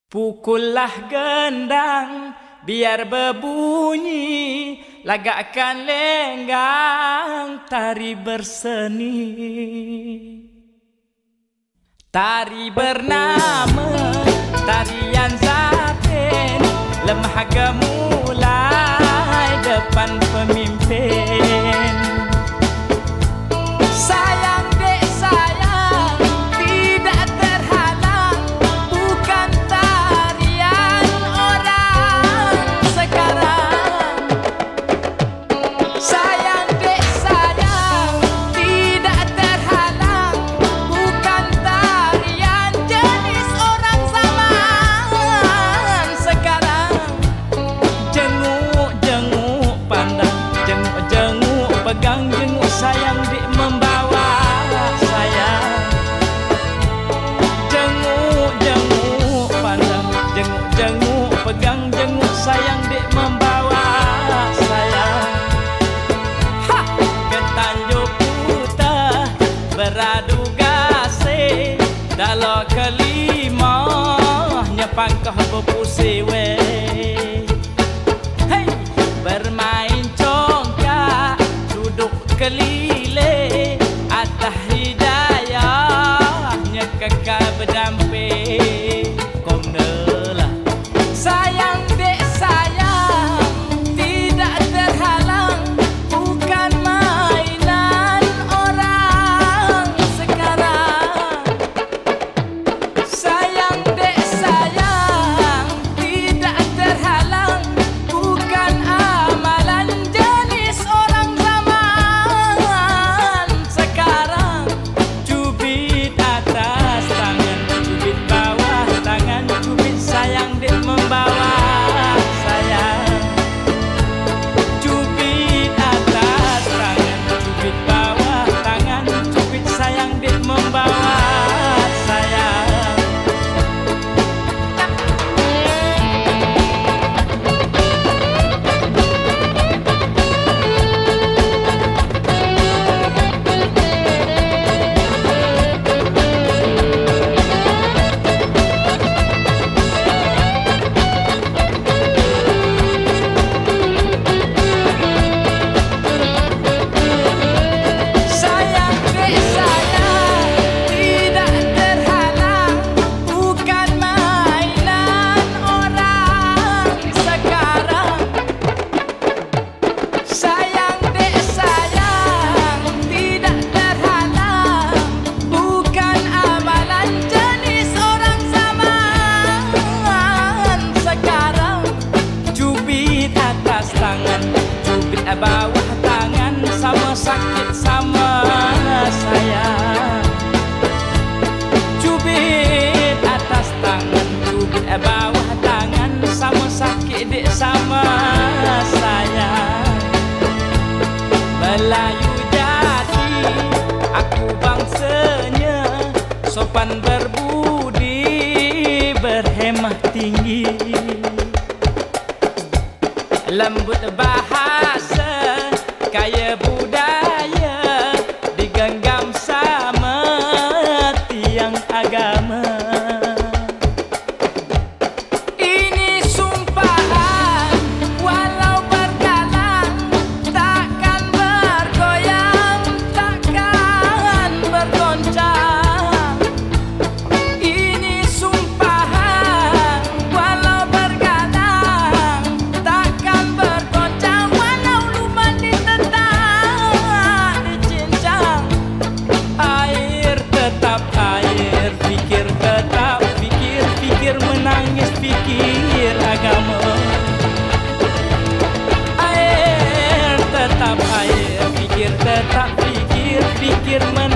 Pukullah gendang biar berbunyi, lagakkan lenggang tari berseni. Tari bernama tarian Zatin, lemah gemulai depan pemimpin. Sayang dek sayang, tidak terhalang, bukan tarian orang sekarang. Sayang dek sayang, tidak terhalang, bukan tarian jenis orang zaman sekarang. Jenguk-jenguk pandang, jenguk-jenguk pegang, jenguk sayang dek membawa sayang. Jenguk-jenguk pandang, jenguk-jenguk pegang, jenguk sayang dek membawa sayang. Ha! Ketanjung putih beradu gasih, dalam kelima nyepangkah berpusih weh. Hey! Bermain congkak, duduk kelile, atas hidayahnya kekal berdamping. Komnelah sayang dek sayang, tidak terhalang, bukan mainan orang sekarang. Sayang dek sayang, tidak terhalang, bukan amalan jenis orang zaman sekarang. Cubit atas tangan, cubit bawah tangan, cubit sayang dek membawa sayang. Cubit atas tangan, cubit bawah tangan, cubit sayang dek membawa sayang. Sayang dek sayang, tidak terhalang, bukan mainan orang sekarang. Sayang dek sayang, tidak terhalang, bukan amalan jenis orang zaman sekarang. Cubit atas tangan, cubit bawah tangan, sama sakit sama sayang. Cubit atas tangan, cubit bawah tangan, sama sakit dek sama sayang. Melayu jati, aku bangsanya, sopan berbudi, berhemah tinggi. Lembut bahasa, kaya budaya, digenggam sama tiang agama. Ini sumpahan, walau berkalang, takkan bergoyang, takkan bergoncang. Ini sumpahan, walau berkalang, takkan bergoncang, walau luman ditentang, dicincang. Air tetap air, pikir tetap pikir, pikir menangis, pikir agama. Air tetap air, pikir tetap pikir, pikir menangis.